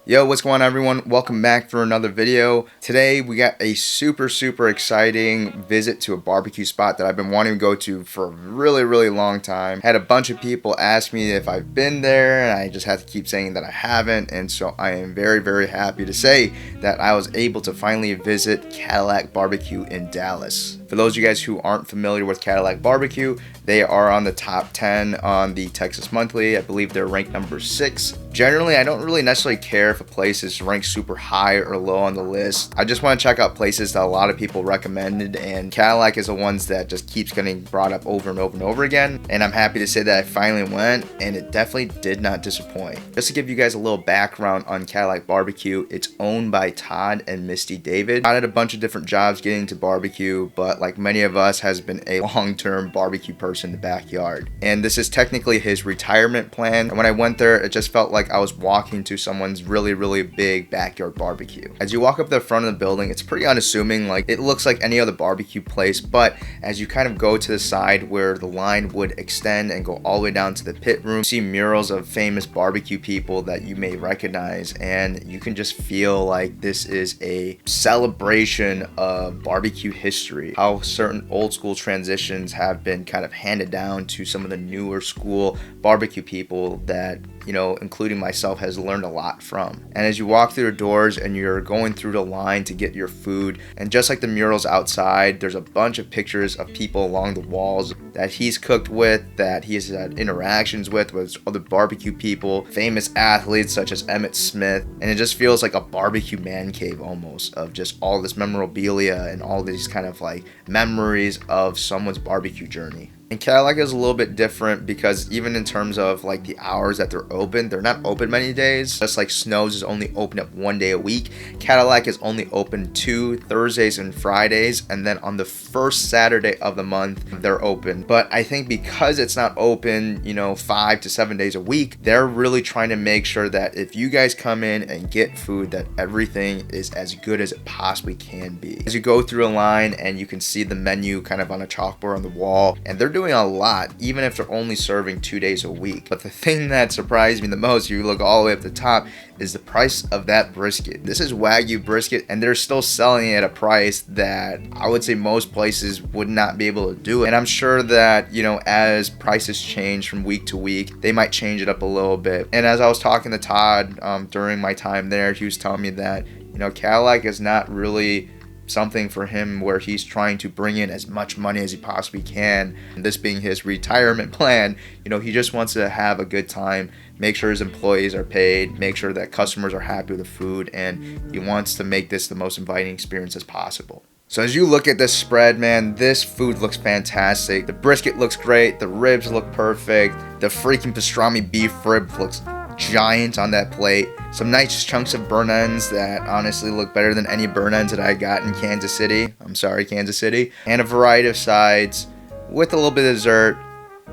Yo, what's going on, everyone? Welcome back for another video. Today we got a super exciting visit to a barbecue spot that I've been wanting to go to for a really long time. Had a bunch of people ask me if I've been there, and I just have to keep saying that I haven't. And so I am very happy to say that I was able to finally visit Cattleack Barbecue in Dallas. For those of you guys who aren't familiar with Cattleack Barbecue, they are on the top 10 on the Texas Monthly. I believe they're ranked number 6. Generally, I don't really necessarily care if a place is ranked super high or low on the list. I just want to check out places that a lot of people recommended, and Cattleack is the ones that just keeps getting brought up over and over again. And I'm happy to say that I finally went, and it definitely did not disappoint. Just to give you guys a little background on Cattleack Barbecue, it's owned by Todd and Misty David. Todd had a bunch of different jobs getting into barbecue, but like many of us, has been a long-term barbecue person in the backyard. And this is technically his retirement plan. And when I went there, it just felt like I was walking to someone's really big backyard barbecue. As you walk up the front of the building, it's pretty unassuming. Like, it looks like any other barbecue place, but as you kind of go to the side where the line would extend and go all the way down to the pit room, you see murals of famous barbecue people that you may recognize, and you can just feel like this is a celebration of barbecue history. How certain old school transitions have been kind of handed down to some of the newer school barbecue people that, you know, including myself, has learned a lot from. And as you walk through the doors and you're going through the line to get your food, and just like the murals outside, there's a bunch of pictures of people along the walls that he's cooked with, that he's had interactions with other barbecue people, famous athletes such as Emmett Smith, and it just feels like a barbecue man cave almost, of just all this memorabilia and all these kind of like memories of someone's barbecue journey. And Cattleack is a little bit different because even in terms of like the hours that they're open, they're not open many days. Just like Snow's is only open up 1 day a week, Cattleack is only open 2 Thursdays and Fridays, and then on the first Saturday of the month they're open. But I think because it's not open, you know, 5 to 7 days a week, they're really trying to make sure that if you guys come in and get food, that everything is as good as it possibly can be. As you go through a line and you can see the menu kind of on a chalkboard on the wall, and they're doing a lot, even if they're only serving 2 days a week. But the thing that surprised me the most, you look all the way up the top, is the price of that brisket. This is Wagyu brisket, and they're still selling it at a price that I would say most places would not be able to do it. And I'm sure that, you know, as prices change from week to week, they might change it up a little bit. And as I was talking to Todd during my time there, he was telling me that, you know, Cattleack is not really something for him where he's trying to bring in as much money as he possibly can. And this being his retirement plan, you know, he just wants to have a good time, make sure his employees are paid, make sure that customers are happy with the food, and he wants to make this the most inviting experience as possible. So as you look at this spread, man, this food looks fantastic. The brisket looks great, the ribs look perfect, the freaking pastrami beef rib looks giant on that plate. Some nice chunks of burn ends that honestly look better than any burn ends that I got in Kansas City. I'm sorry, Kansas City. And a variety of sides with a little bit of dessert.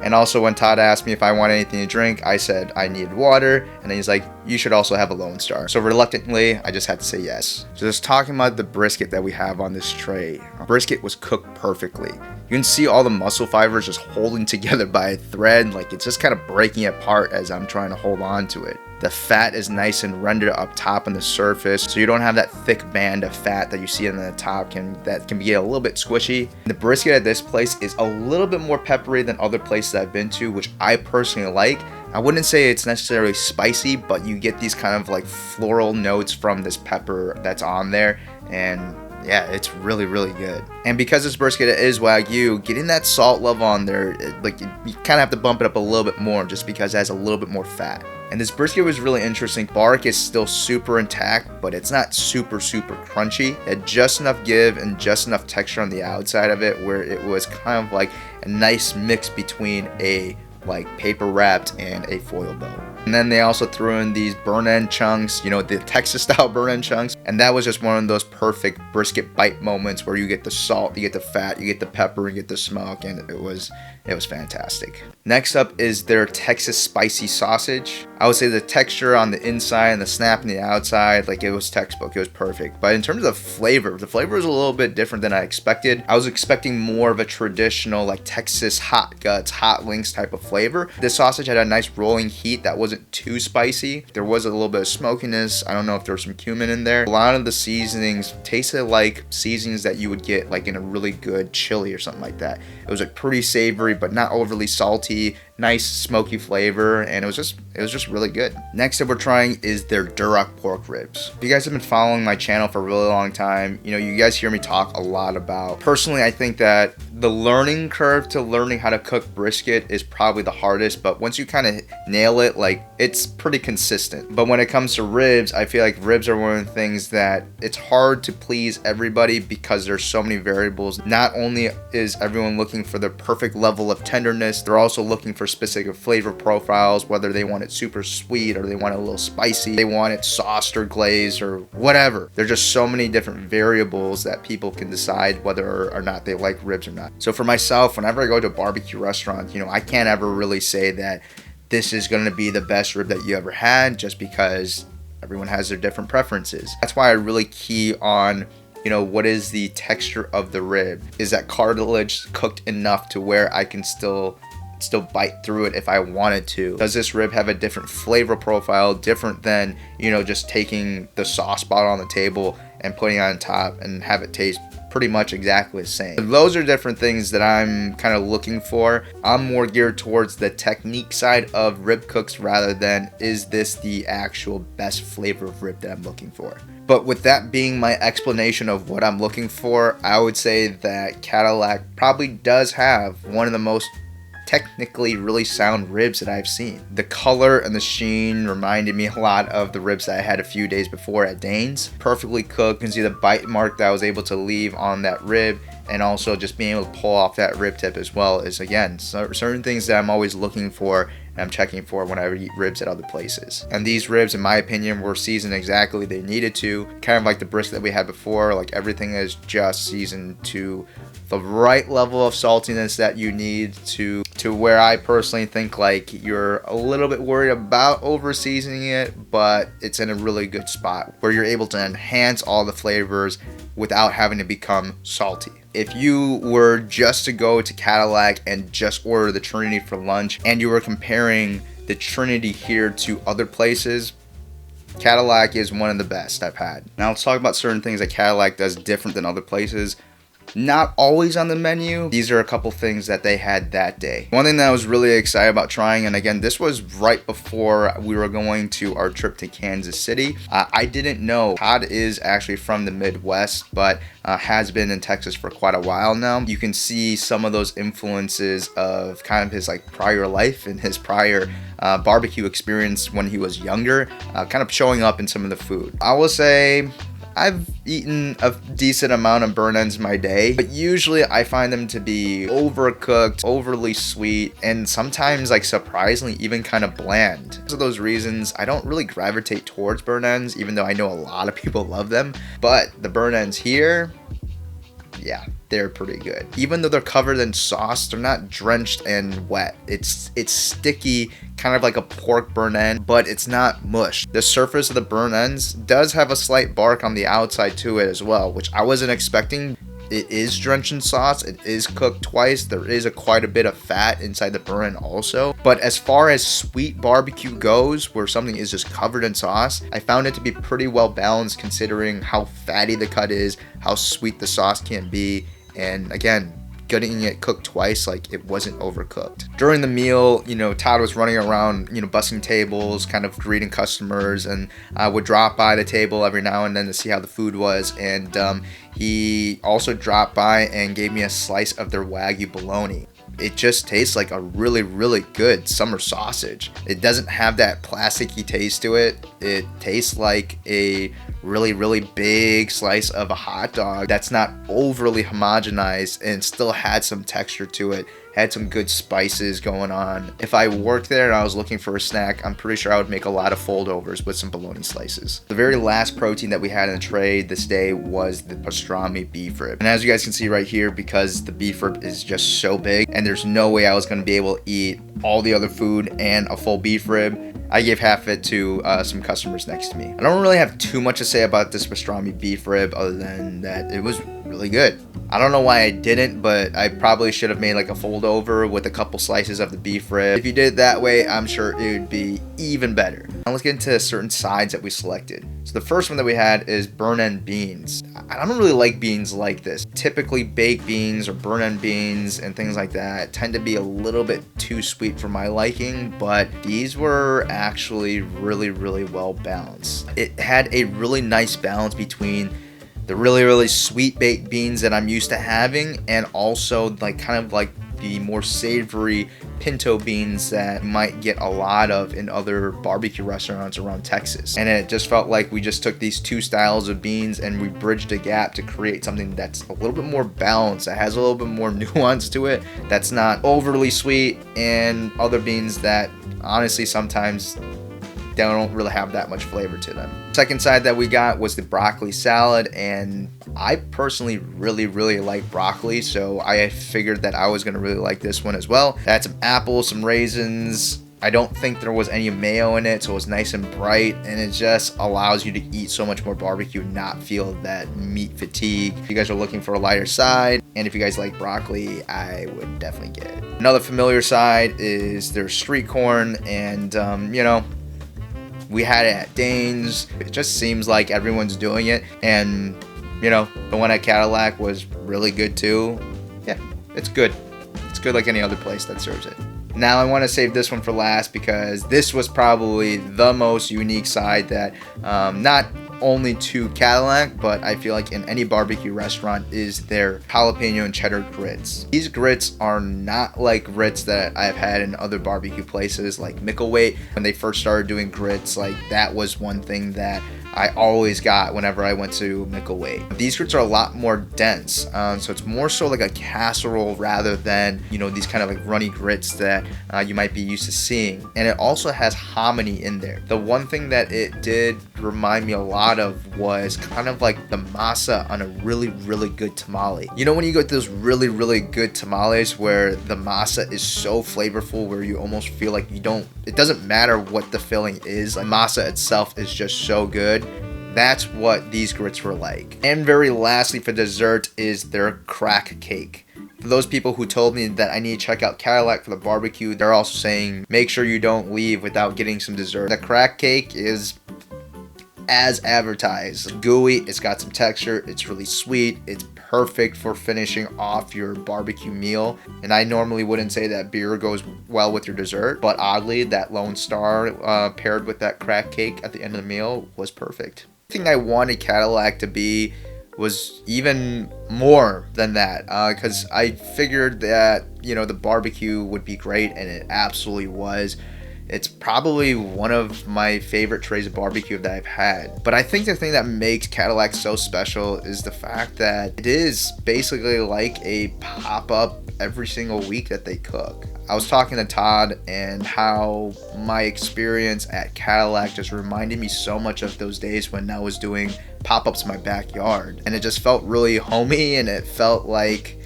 And also when Todd asked me if I wanted anything to drink, I said I needed water. And then he's like, you should also have a Lone Star. So reluctantly, I just had to say yes. So just talking about the brisket that we have on this tray. Brisket was cooked perfectly. You can see all the muscle fibers just holding together by a thread. Like, it's just kind of breaking apart as I'm trying to hold on to it. The fat is nice and rendered up top on the surface, so you don't have that thick band of fat that you see on the top that can be a little bit squishy. The brisket at this place is a little bit more peppery than other places I've been to, which I personally like. I wouldn't say it's necessarily spicy, but you get these kind of like floral notes from this pepper that's on there, and yeah, it's really good. And because this brisket is Wagyu, getting that salt level on there, like, you kind of have to bump it up a little bit more just because it has a little bit more fat. And this brisket was really interesting. Bark is still super intact, but it's not super crunchy. It had just enough give and just enough texture on the outside of it where it was kind of like a nice mix between a like paper wrapped and a foil bow. And then they also threw in these burn end chunks, you know, the Texas style burn end chunks. And that was just one of those perfect brisket bite moments where you get the salt, you get the fat, you get the pepper, you get the smoke, and it was fantastic. Next up is their Texas spicy sausage. I would say the texture on the inside and the snap on the outside, like, it was textbook, it was perfect. But in terms of flavor, the flavor was a little bit different than I expected. I was expecting more of a traditional like Texas hot guts, hot links type of flavor. This sausage had a nice rolling heat that was wasn't too spicy. There was a little bit of smokiness. I don't know if there was some cumin in there. A lot of the seasonings tasted like seasonings that you would get like in a really good chili or something like that. It was like pretty savory, but not overly salty. Nice smoky flavor, and it was just really good. Next up we're trying is their Duroc pork ribs. If you guys have been following my channel for a really long time, you know, you guys hear me talk a lot about, personally I think that the learning curve to learning how to cook brisket is probably the hardest, but once you kind of nail it, like, it's pretty consistent. But when it comes to ribs, I feel like ribs are one of the things that it's hard to please everybody because there's so many variables. Not only is everyone looking for the perfect level of tenderness, they're also looking for specific flavor profiles, whether they want it super sweet or they want it a little spicy, they want it sauced or glazed or whatever. There's just so many different variables that people can decide whether or not they like ribs or not. So for myself, whenever I go to a barbecue restaurant, you know, I can't ever really say that this is going to be the best rib that you ever had, just because everyone has their different preferences. That's why I really key on, you know, what is the texture of the rib? Is that cartilage cooked enough to where I can still bite through it if I wanted to? Does this rib have a different flavor profile, different than, you know, just taking the sauce bottle on the table and putting it on top and have it taste pretty much exactly the same? Those are different things that I'm kind of looking for. I'm more geared towards the technique side of rib cooks rather than is this the actual best flavor of rib that I'm looking for. But with that being my explanation of what I'm looking for, I would say that Cattleack probably does have one of the most technically really sound ribs that I've seen. The color and the sheen reminded me a lot of the ribs that I had a few days before at Dane's. Perfectly cooked. You can see the bite mark that I was able to leave on that rib, and also just being able to pull off that rib tip as well is, again, certain things that I'm always looking for and I'm checking for when I eat ribs at other places. And these ribs, in my opinion, were seasoned exactly they needed to. Kind of like the brisket that we had before, like everything is just seasoned to the right level of saltiness that you need to where I personally think like you're a little bit worried about over seasoning it, but it's in a really good spot where you're able to enhance all the flavors without having to become salty. If you were just to go to Cattleack and just order the Trinity for lunch and you were comparing the Trinity here to other places, Cattleack is one of the best I've had. Now let's talk about certain things that Cattleack does different than other places. Not always on the menu. These are a couple things that they had that day. One thing that I was really excited about trying, and again, this was right before we were going to our trip to Kansas City. I didn't know Todd is actually from the Midwest, but has been in Texas for quite a while now. You can see some of those influences of kind of his like prior life and his prior barbecue experience when he was younger, kind of showing up in some of the food. I will say I've eaten a decent amount of burn ends in my day, but usually I find them to be overcooked, overly sweet, and sometimes like surprisingly even kind of bland. For those reasons, I don't really gravitate towards burn ends, even though I know a lot of people love them. But the burn ends here, yeah, they're pretty good. Even though they're covered in sauce, they're not drenched and wet. It's sticky, kind of like a pork burn end, but it's not mush. The surface of the burn ends does have a slight bark on the outside to it as well, which I wasn't expecting. It is drenched in sauce. It is cooked twice. There is quite a bit of fat inside the burn end also. But as far as sweet barbecue goes, where something is just covered in sauce, I found it to be pretty well balanced considering how fatty the cut is, how sweet the sauce can be, and again, getting it cooked twice, like it wasn't overcooked. During the meal, you know, Todd was running around, you know, bussing tables, kind of greeting customers, and I would drop by the table every now and then to see how the food was. And he also dropped by and gave me a slice of their Wagyu bologna. It just tastes like a really, really good summer sausage. It doesn't have that plasticky taste to it. It tastes like a really, really big slice of a hot dog that's not overly homogenized and still had some texture to it, had some good spices going on. If I worked there and I was looking for a snack, I'm pretty sure I would make a lot of foldovers with some bologna slices. The very last protein that we had in the tray this day was the pastrami beef rib. And as you guys can see right here, because the beef rib is just so big and there's no way I was going to be able to eat all the other food and a full beef rib, I gave half it to some customers next to me. I don't really have too much to say about this pastrami beef rib other than that it was really good. I don't know why I didn't, but I probably should have made like a fold over with a couple slices of the beef rib. If you did it that way, I'm sure it would be even better. Now let's get into certain sides that we selected. So the first one that we had is burn-end beans. I don't really like beans like this. Typically baked beans or burn-end beans and things like that tend to be a little bit too sweet for my liking, but these were actually really well balanced. It had a really nice balance between the really sweet baked beans that I'm used to having, and also like kind of like the more savory pinto beans that you might get a lot of in other barbecue restaurants around Texas. And it just felt like we just took these two styles of beans and we bridged a gap to create something that's a little bit more balanced, that has a little bit more nuance to it, that's not overly sweet, and other beans that honestly sometimes they don't really have that much flavor to them. Second side that we got was the broccoli salad, and I personally really like broccoli, so I figured that I was gonna really like this one as well. I had some apples, some raisins. I don't think there was any mayo in it, so it was nice and bright, and it just allows you to eat so much more barbecue and not feel that meat fatigue. If you guys are looking for a lighter side, and if you guys like broccoli, I would definitely get it. Another familiar side is their street corn, and you know, we had it at Dane's. It just seems like everyone's doing it. And, you know, the one at Cattleack was really good too. Yeah, it's good. It's good like any other place that serves it. Now I want to save this one for last because this was probably the most unique side that not only to Cattleack, but I feel like in any barbecue restaurant, is their jalapeno and cheddar grits. These grits are not like grits that I've had in other barbecue places like Micklethwait. When they first started doing grits, like that was one thing that I always got whenever I went to Micklethwait. These grits are a lot more dense, so it's more so like a casserole rather than, you know, these kind of like runny grits that you might be used to seeing. And it also has hominy in there. The one thing that it did remind me a lot of was kind of like the masa on a really good tamale. You know when you get those really good tamales where the masa is so flavorful where you almost feel like it doesn't matter what the filling is, the masa itself is just so good. That's what these grits were like. And very lastly for dessert is their crack cake. For those people who told me that I need to check out Cattleack for the barbecue, they're also saying make sure you don't leave without getting some dessert. The crack cake is as advertised. It's gooey, it's got some texture, it's really sweet, it's perfect for finishing off your barbecue meal. And I normally wouldn't say that beer goes well with your dessert, but oddly that Lone Star paired with that crack cake at the end of the meal was perfect. The thing I wanted Cattleack to be was even more than that, because I figured that, you know, the barbecue would be great, and it absolutely was. It's probably one of my favorite trays of barbecue that I've had. But I think the thing that makes Cattleack so special is the fact that it is basically like a pop-up every single week that they cook. I was talking to Todd and how my experience at Cattleack just reminded me so much of those days when I was doing pop-ups in my backyard. And it just felt really homey, and it felt like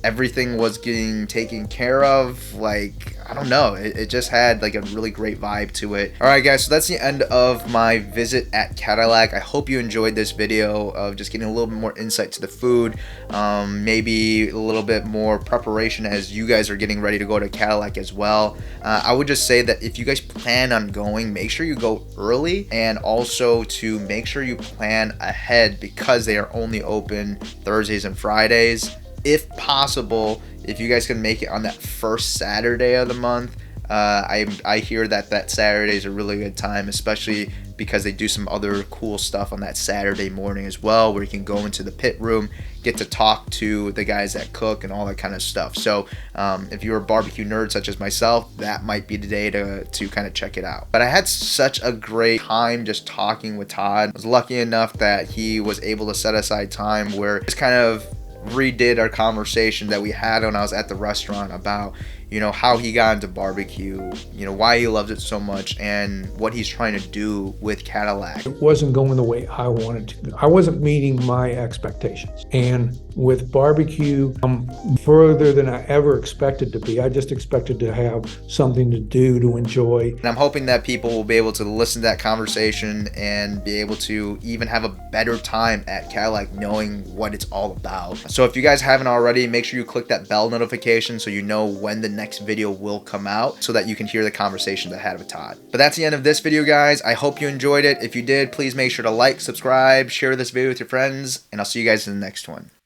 everything was getting taken care of. Like, I don't know, it just had like a really great vibe to it. Alright guys, so that's the end of my visit at Cattleack. I hope you enjoyed this video of just getting a little bit more insight to the food, maybe a little bit more preparation as you guys are getting ready to go to Cattleack as well. I would just say that if you guys plan on going, make sure you go early, and also to make sure you plan ahead because they are only open Thursdays and Fridays. If possible, if you guys can make it on that first Saturday of the month, I hear that Saturday is a really good time, especially because they do some other cool stuff on that Saturday morning as well, where you can go into the pit room, get to talk to the guys that cook and all that kind of stuff. So if you're a barbecue nerd such as myself, that might be the day to kind of check it out. But I had such a great time just talking with Todd. I was lucky enough that he was able to set aside time where it's kind of redid our conversation that we had when I was at the restaurant about, you know, how he got into barbecue, you know, why he loves it so much, and what he's trying to do with Cattleack. It wasn't going the way I wanted to. I wasn't meeting my expectations. And with barbecue, I'm further than I ever expected to be. I just expected to have something to do, to enjoy. And I'm hoping that people will be able to listen to that conversation and be able to even have a better time at Cattleack, knowing what it's all about. So if you guys haven't already, make sure you click that bell notification so you know when the next video will come out, so that you can hear the conversations I had with Todd. But that's the end of this video, guys. I hope you enjoyed it. If you did, please make sure to like, subscribe, share this video with your friends, and I'll see you guys in the next one.